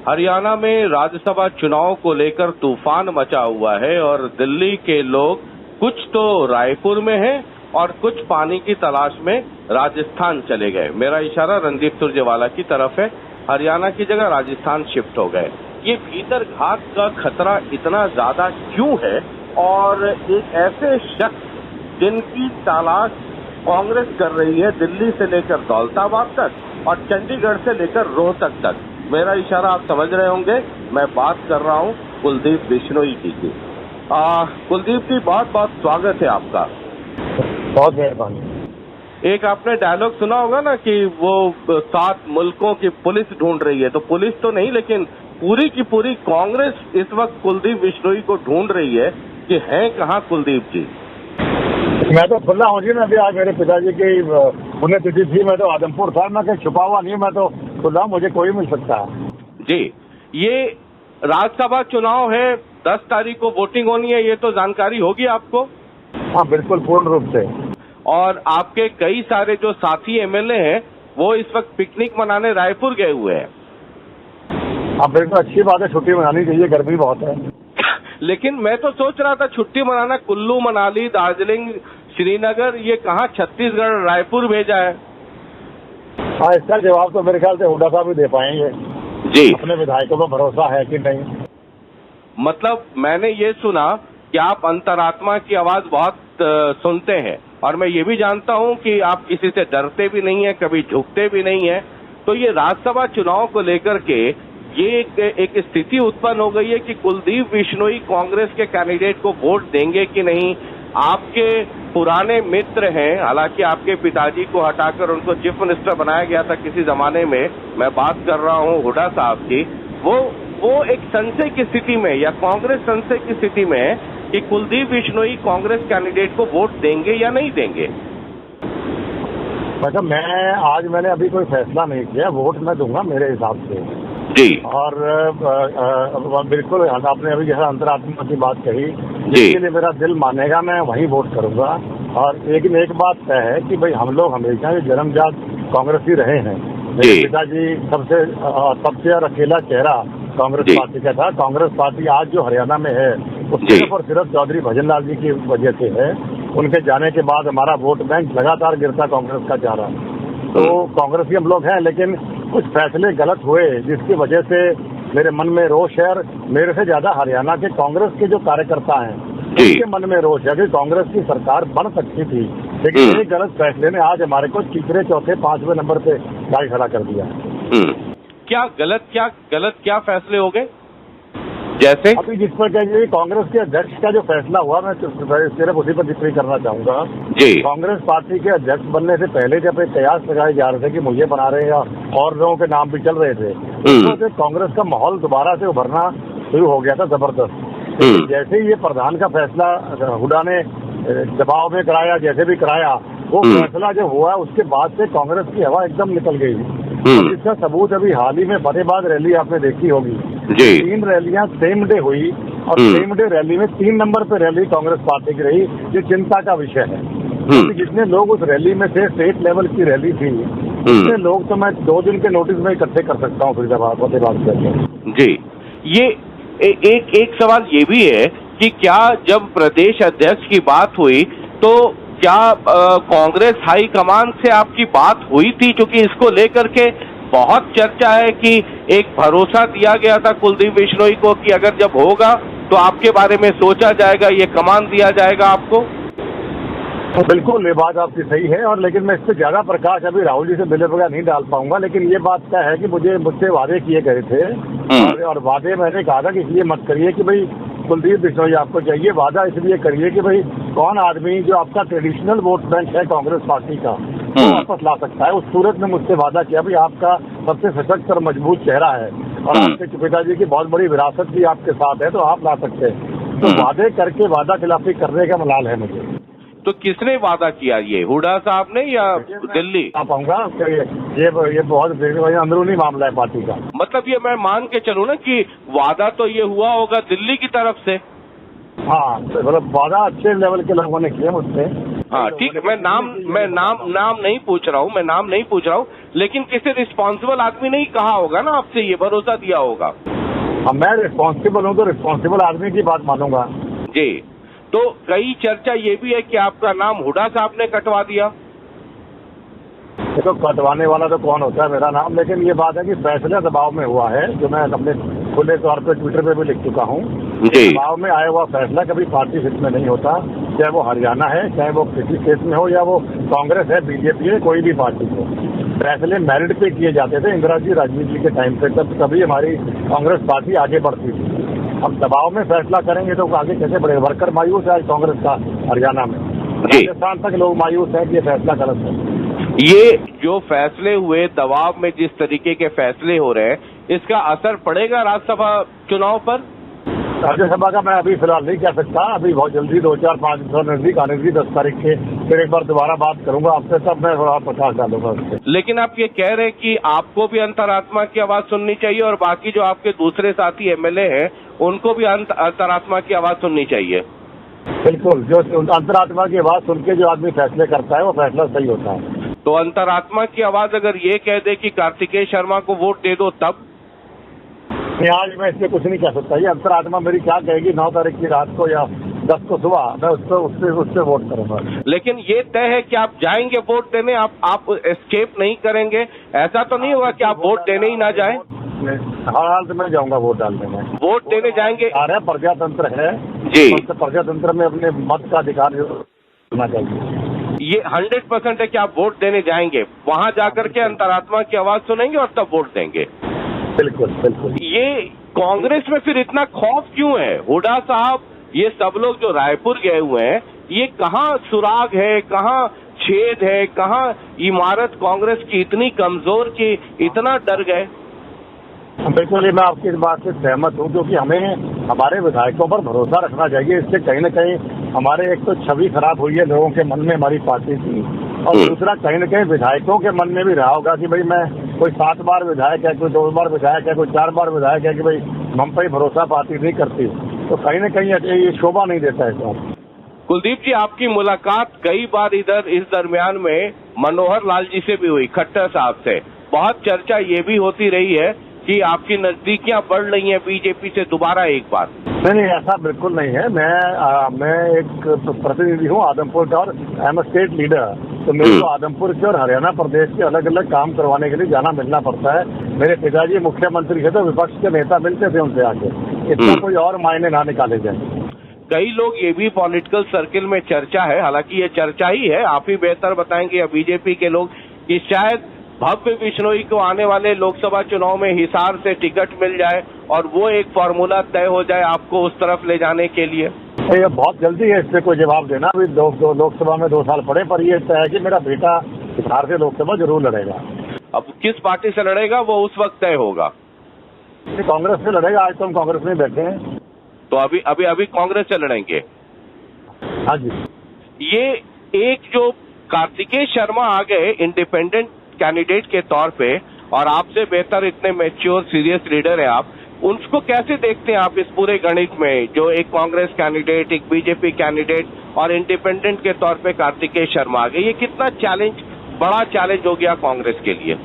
हरियाणा में राज्यसभा चुनाव को लेकर तूफान मचा हुआ है और दिल्ली के लोग कुछ तो रायपुर में हैं और कुछ पानी की तलाश में राजस्थान चले गए। मेरा इशारा रणदीप सुरजेवाला की तरफ है। हरियाणा की जगह राजस्थान शिफ्ट हो गए। ये भीतर घात का खतरा इतना ज्यादा क्यों है और एक ऐसे शख्स जिनकी तलाश कांग्रेस कर रही है दिल्ली से लेकर दौलताबाद तक और चंडीगढ़ से लेकर रोहतक तक। मेरा इशारा आप समझ रहे होंगे। मैं बात कर रहा हूं कुलदीप बिश्नोई जी की। कुलदीप जी, बहुत बहुत स्वागत है आपका। बहुत मेहरबानी। एक आपने डायलॉग सुना होगा ना कि वो 7 मुल्कों की पुलिस ढूंढ रही है, तो पुलिस तो नहीं लेकिन पूरी की पूरी कांग्रेस इस वक्त कुलदीप बिश्नोई को ढूंढ रही है कि हैं कहाँ कुलदीप जी। मैं तो खुला हूँ जी। मैं भी आज मेरे पिताजी की पुण्यतिथि थी। मैं तो आदमपुर था। मैं कहीं छुपा हुआ नहीं। मैं तो खुला, मुझे कोई मिल सकता है जी। ये राज्यसभा चुनाव है, 10 तारीख को वोटिंग होनी है, ये तो जानकारी होगी आपको। हाँ बिल्कुल, पूर्ण रूप से। और आपके कई सारे जो साथी एमएलए हैं वो इस वक्त पिकनिक मनाने रायपुर गए हुए हैं। हाँ बिल्कुल, अच्छी बात है, छुट्टी मनानी चाहिए, गर्मी बहुत है। लेकिन मैं तो सोच रहा था छुट्टी मनाना कुल्लू, मनाली, दार्जिलिंग, श्रीनगर, ये कहाँ छत्तीसगढ़, रायपुर भेजा है। हाँ, इसका जवाब तो मेरे ख्याल से हुड्डा साहब भी दे पाएंगे जी। अपने विधायकों को भरोसा है कि नहीं। मतलब मैंने ये सुना कि आप अंतरात्मा की आवाज बहुत सुनते हैं और मैं ये भी जानता हूं कि आप किसी से डरते भी नहीं है, कभी झुकते भी नहीं है। तो ये राज्यसभा चुनाव को लेकर के ये एक स्थिति उत्पन्न हो गई है कि कुलदीप बिश्नोई कांग्रेस के कैंडिडेट को वोट देंगे कि नहीं। आपके पुराने मित्र हैं, हालांकि आपके पिताजी को हटाकर उनको चीफ मिनिस्टर बनाया गया था किसी जमाने में। मैं बात कर रहा हूं हुड्डा साहब की। वो एक संशय की स्थिति में या कांग्रेस संशय की स्थिति में है कि कुलदीप बिश्नोई कांग्रेस कैंडिडेट को वोट देंगे या नहीं देंगे। मतलब मैंने अभी कोई फैसला नहीं किया। वोट मैं दूंगा मेरे हिसाब से जी। और बिल्कुल आपने अभी जैसा अंतरात्मा की बात कही, जिसके लिए मेरा दिल मानेगा मैं वहीं वोट करूंगा। और लेकिन एक बात तय है कि भाई हम लोग हमेशा जन्मजात कांग्रेसी रहे हैं। मेरे पिताजी सबसे और अकेला चेहरा कांग्रेस पार्टी का था। कांग्रेस पार्टी आज जो हरियाणा में है वो सिर्फ और सिर्फ चौधरी भजनलाल जी की वजह से है। उनके जाने के बाद हमारा वोट बैंक लगातार गिरता कांग्रेस का जा रहा है। तो कांग्रेसी हम लोग हैं, लेकिन कुछ फैसले गलत हुए जिसकी वजह से मेरे मन में रोष है। और मेरे से ज्यादा हरियाणा के कांग्रेस के जो कार्यकर्ता हैं उनके मन में रोष है कि कांग्रेस की सरकार बन सकती थी, लेकिन एक गलत फैसले ने आज हमारे को तीसरे, चौथे, 5वें नंबर पे गाड़ी खड़ा कर दिया है। क्या गलत फैसले हो गए? जैसे अभी जिस पर कहेंगे कांग्रेस के अध्यक्ष का जो फैसला हुआ, मैं सिर्फ उसी पर टिप्पणी करना चाहूंगा। कांग्रेस पार्टी के अध्यक्ष बनने से पहले जब एक कयास लगाए जा रहे थे कि मुझे बना रहे हैं और लोगों के नाम भी चल रहे थे, तो कांग्रेस का माहौल दोबारा से उभरना शुरू हो गया था जबरदस्त। जैसे ही ये प्रधान का फैसला हुड्डा ने दबाव में कराया, जैसे भी कराया, वो फैसला जो हुआ उसके बाद से कांग्रेस की हवा एकदम निकल गई। और इसका सबूत अभी हाल ही में फतेहाबाद रैली आपने देखी होगी। 3 रैलियां सेम डे हुई और सेम डे रैली में 3 नंबर पे रैली कांग्रेस पार्टी की रही। ये चिंता का विषय है क्योंकि जितने लोग उस रैली में थे, स्टेट लेवल की रैली थी, उतने लोग तो मैं 2 दिन के नोटिस में इकट्ठे कर सकता हूँ फतेहाबाद से। जी, ये एक सवाल ये भी है कि क्या जब प्रदेश अध्यक्ष की बात हुई तो क्या कांग्रेस हाई कमान से आपकी बात हुई थी? क्योंकि इसको लेकर के बहुत चर्चा है कि एक भरोसा दिया गया था कुलदीप बिश्नोई को कि अगर जब होगा तो आपके बारे में सोचा जाएगा, ये कमान दिया जाएगा आपको। तो बिल्कुल ये बात आपकी सही है। और लेकिन मैं इस पर ज्यादा प्रकाश अभी राहुल जी से मिले बगैर नहीं डाल पाऊंगा। लेकिन ये बात क्या है कि मुझसे वादे किए गए थे और वादे मैंने कहा था कि इसलिए मत करिए कि भाई कुलदीप बिश्नोई आपको चाहिए, वादा इसलिए करिए कि भाई कौन आदमी जो आपका ट्रेडिशनल वोट बैंक है कांग्रेस पार्टी का वो वापस ला सकता है। उस सूरत में मुझसे वादा किया भाई आपका सबसे सशक्त और मजबूत चेहरा है और आपके पिताजी की बहुत बड़ी विरासत भी आपके साथ है, तो आप ला सकते हैं। तो वादे करके वादा खिलाफी करने का मलाल है मुझे। तो किसने वादा किया, ये हुड्डा साहब ने या दिल्ली? आप आऊंगा, ये बहुत अंदरूनी मामला है पार्टी का। मतलब ये मैं मान के चलूं ना कि वादा तो ये हुआ होगा दिल्ली की तरफ से। हाँ, मतलब वादा अच्छे लेवल के लोगों ने किए मुझसे। हाँ ठीक, मैं नाम नहीं पूछ रहा हूँ, लेकिन किसी रिस्पॉन्सिबल आदमी ने ही कहा होगा ना आपसे, ये भरोसा दिया होगा। अब मैं रिस्पॉन्सिबल हूँ तो रिस्पॉन्सिबल आदमी की बात मानूंगा जी। तो कई चर्चा ये भी है कि आपका नाम हुड्डा साहब ने कटवा दिया। देखो, कटवाने वाला तो कौन होता है, मेरा नाम। लेकिन ये बात है कि फैसला दबाव में हुआ है, जो मैं अपने खुले तौर पे ट्विटर पे भी लिख चुका हूँ। दबाव में आया हुआ फैसला कभी पार्टी हित में नहीं होता, चाहे वो हरियाणा है, चाहे वो किसी स्टेट में हो, या वो कांग्रेस है, बीजेपी है, कोई भी पार्टी हो। फैसले मेरिट पे किए जाते थे इंदिरा जी, राजीव जी के टाइम पे, तब कभी हमारी कांग्रेस पार्टी आगे बढ़ती थी। हम दबाव में फैसला करेंगे तो आगे कैसे बढ़ेगा? वर्कर मायूस है आज कांग्रेस का हरियाणा में, राजस्थान तक लोग मायूस है कि ये फैसला गलत है। ये जो फैसले हुए दबाव में, जिस तरीके के फैसले हो रहे हैं, इसका असर पड़ेगा राज्यसभा चुनाव पर? राज्यसभा का मैं अभी फिलहाल नहीं कह सकता, अभी बहुत जल्दी 2-4-5 नजदीक आने की 10 तारीख के फिर एक बार दोबारा बात करूंगा आपसे, तब मैं थोड़ा प्रकाश डालूंगा उससे। लेकिन आप ये कह रहे हैं कि आपको भी अंतरात्मा की आवाज सुननी चाहिए और बाकी जो आपके दूसरे साथी एमएलए हैं उनको भी अंतरात्मा की आवाज सुननी चाहिए। बिल्कुल, जो अंतरात्मा की आवाज सुन के जो आदमी फैसले करता है वो फैसला सही होता है। तो अंतरात्मा की आवाज अगर ये कह दे कि कार्तिकेय शर्मा को वोट दे दो, तब? आज मैं इससे कुछ नहीं कह सकता। ये अंतरात्मा मेरी क्या कहेगी 9 तारीख की रात को या 10 को सुबह, मैं उससे वोट करूंगा। लेकिन ये तय है कि आप जाएंगे वोट देने, आप एस्केप नहीं करेंगे? ऐसा तो नहीं होगा कि आप वोट देने ही ना जाए? हर हाल से मैं जाऊंगा वोट डालने में। वोट देने जाएंगे? प्रजातंत्र है जी, प्रजातंत्र में अपने मत का अधिकार होना चाहिए। ये 100% है कि आप वोट देने जाएंगे, वहां जाकर के अंतरात्मा की आवाज सुनेंगे और तब वोट देंगे। बिल्कुल बिल्कुल। ये कांग्रेस में फिर इतना खौफ क्यों है? हुड्डा साहब, ये सब लोग जो रायपुर गए हुए हैं, ये कहाँ सुराग है, कहाँ छेद है, कहाँ इमारत कांग्रेस की इतनी कमजोर कि इतना डर गए? बिल्कुल, मैं आपकी इस बात से सहमत हूँ, क्योंकि हमें हमारे विधायकों पर भरोसा रखना चाहिए। इससे कहीं न कहीं हमारे एक तो छवि खराब हुई है लोगों के मन में हमारी पार्टी की, और दूसरा कहीं न कहीं विधायकों के मन में भी रहा होगा कि भाई मैं कोई 7 बार विधायक है, कोई 2 बार विधायक है, कोई 4 बार विधायक है, कि भाई हम पे भरोसा पार्टी नहीं करती, तो कहीं न कहीं ये शोभा नहीं देता है। कुलदीप जी, आपकी मुलाकात कई बार इस दरमियान में मनोहर लाल जी से भी हुई, खट्टर साहब से। बहुत चर्चा ये भी होती रही है कि आपकी नजदीकियां बढ़ रही हैं बीजेपी से दोबारा एक बार। नहीं, ऐसा बिल्कुल नहीं है। मैं एक प्रतिनिधि हूँ आदमपुर का, और आई एम स्टेट लीडर, तो मेरे को आदमपुर के और हरियाणा प्रदेश के अलग अलग काम करवाने के लिए जाना मिलना पड़ता है। मेरे पिताजी मुख्यमंत्री थे तो विपक्ष के नेता मिलते थे उनसे आके, इतना कोई और मायने ना निकाले जाए। कई लोग ये भी पॉलिटिकल सर्किल में चर्चा है, हालांकि ये चर्चा ही है, आप ही बेहतर बताएंगे या बीजेपी के लोग, कि शायद भव्य बिश्नोई को आने वाले लोकसभा चुनाव में हिसार से टिकट मिल जाए और वो एक फॉर्मूला तय हो जाए आपको उस तरफ ले जाने के लिए। ये बहुत जल्दी है इस पे कोई जवाब देना। अभी लोकसभा में 2 साल पड़े, पर ये तय है कि मेरा बेटा हिसार से लोकसभा जरूर लड़ेगा। अब किस पार्टी से लड़ेगा वो उस वक्त तय होगा। कांग्रेस से लड़ेगा। आज तो हम कांग्रेस में बैठे हैं, तो अभी कांग्रेस से लड़ेंगे। हाँ जी। ये एक जो कार्तिकेय शर्मा आ गए इंडिपेंडेंट कैंडिडेट के तौर पे, और आपसे बेहतर इतने मैच्योर सीरियस लीडर है आप, उनको कैसे देखते हैं आप इस पूरे गणित में, जो एक कांग्रेस कैंडिडेट, एक बीजेपी कैंडिडेट और इंडिपेंडेंट के तौर पे कार्तिकेय शर्मा आ गए? ये कितना बड़ा चैलेंज हो गया कांग्रेस के लिए?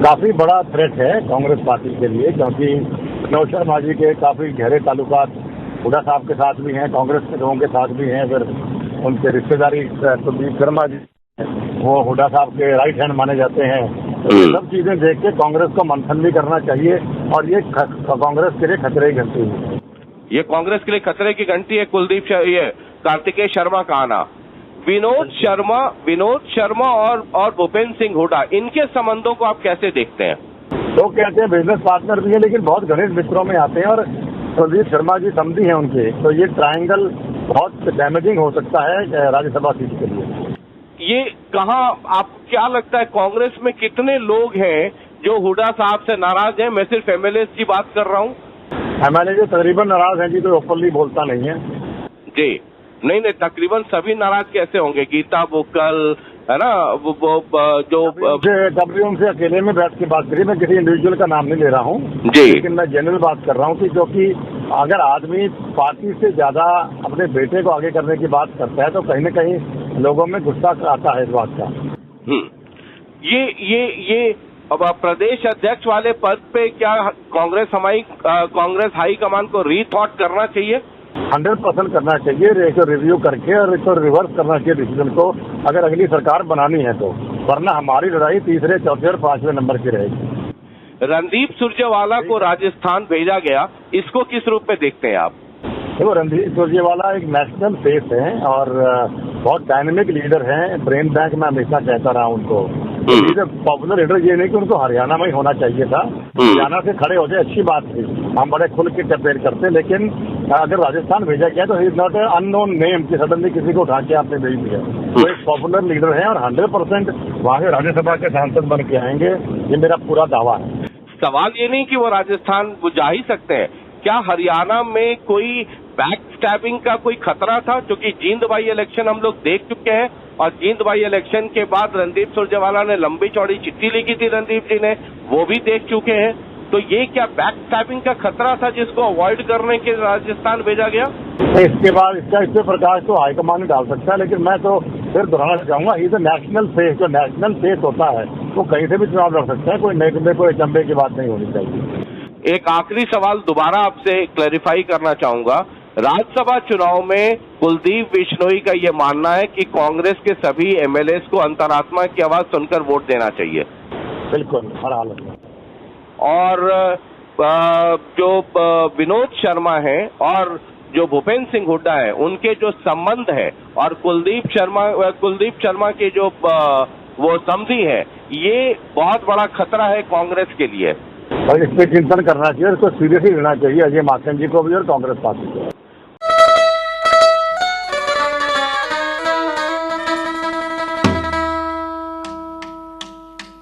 काफी बड़ा थ्रेट है कांग्रेस पार्टी के लिए, क्योंकि मनोज शर्मा जी के काफी गहरे ताल्लुकात हुड्डा साहब के साथ भी हैं, कांग्रेस के लोगों के साथ भी हैं। फिर उनके रिश्तेदारी कुलदीप शर्मा जी, वो हुड्डा साहब के राइट हैंड माने जाते हैं। तो ये सब चीजें देख के कांग्रेस को मंथन भी करना चाहिए, और ये कांग्रेस के लिए खतरे की घंटी है। ये कांग्रेस के लिए खतरे की घंटी है कुलदीप ये कार्तिकेय शर्मा का आना। विनोद शर्मा और भूपेंद्र सिंह हुड्डा, इनके संबंधों को आप कैसे देखते हैं? लोग कहते हैं बिजनेस पार्टनर भी है, लेकिन बहुत घनिष्ठ मित्रों में आते हैं, और कुलदीप शर्मा जी समधी हैं उनके, तो ये ट्रायंगल बहुत डैमेजिंग हो सकता है राज्यसभा सीट के लिए। ये कहाँ, आपको क्या लगता है कांग्रेस में कितने लोग हैं जो हुड्डा साहब से नाराज हैं? मैं सिर्फ एमएलए की बात कर रहा हूँ। एमएलए जो तकरीबन नाराज हैं जी, तो ओपनली बोलता नहीं है जी। नहीं, तकरीबन सभी नाराज कैसे होंगे? गीता बुक्कल है ना, कभी उनसे अकेले में बैठ के बात करिए, मैं किसी इंडिविजुअल का नाम नहीं ले रहा हूँ जी, लेकिन मैं जनरल बात कर रहा हूँ कि क्योंकि अगर आदमी पार्टी से ज्यादा अपने बेटे को आगे करने की बात करता है तो कहीं न कहीं लोगों में गुस्सा आता है इस बात का। ये अब प्रदेश अध्यक्ष वाले पद पे क्या कांग्रेस हाईकमान को रीथॉट करना चाहिए? 100% करना चाहिए, एक रिव्यू करके और एक रिवर्स करना चाहिए डिसीजन को, अगर अगली सरकार बनानी है तो, वरना हमारी लड़ाई तीसरे, चौथे और 5वें नंबर की रहेगी। रणदीप सुरजेवाला को राजस्थान भेजा गया, इसको किस रूप में देखते हैं आप? देखो, रणदीप सुरजेवाला एक नेशनल फेस है और बहुत डायनेमिक लीडर हैं, ब्रेन बैंक मैं हमेशा कहता रहा हूं उनको। पॉपुलर लीडर ये नहीं कि उनको हरियाणा में ही होना चाहिए था, हरियाणा से खड़े हो जाए अच्छी बात थी, हम बड़े खुल के कंपेयर करते, लेकिन अगर राजस्थान भेजा गया तो he is not a unknown name कि सडनली किसी को उठा के आपने भेज दिया। वो एक पॉपुलर लीडर है और 100% वहां से राज्यसभा के सांसद बन के आएंगे, ये मेरा पूरा दावा है। सवाल ये नहीं कि वो राजस्थान जा ही सकते हैं, क्या हरियाणा में कोई बैक स्टैबिंग का कोई खतरा था? क्योंकि जींद बाई इलेक्शन हम लोग देख चुके हैं और जींद बाई इलेक्शन के बाद रणदीप सुरजेवाला ने लंबी चौड़ी चिट्ठी लिखी थी रणदीप जी ने, वो भी देख चुके हैं। तो ये क्या बैक स्टैबिंग का खतरा था जिसको अवॉइड करने के राजस्थान भेजा गया? इसके बाद इस पे प्रकाश तो हाईकमान ही डाल सकता है, लेकिन मैं तो फिर दोहराना चाहूंगा, ये तो नेशनल फेस, जो नेशनल फेस होता है वो कहीं से भी चुनाव लड़ सकता है, कोई नए कोई अचंभे की बात नहीं होनी चाहिए। एक आखिरी सवाल दोबारा आपसे क्लैरिफाई करना चाहूंगा, राज्यसभा चुनाव में कुलदीप बिश्नोई का ये मानना है कि कांग्रेस के सभी एमएलएस को अंतरात्मा की आवाज सुनकर वोट देना चाहिए। बिल्कुल, हर हालत में। और जो विनोद शर्मा है और जो भूपेंद्र सिंह हुड्डा है, उनके जो संबंध है और कुलदीप शर्मा के जो वो समधी है, ये बहुत बड़ा खतरा है कांग्रेस के लिए। और इस पे चिंतन करना चाहिए, इसको सीरियसली लेना चाहिए अजय माकन जी को भी और कांग्रेस पार्टी को।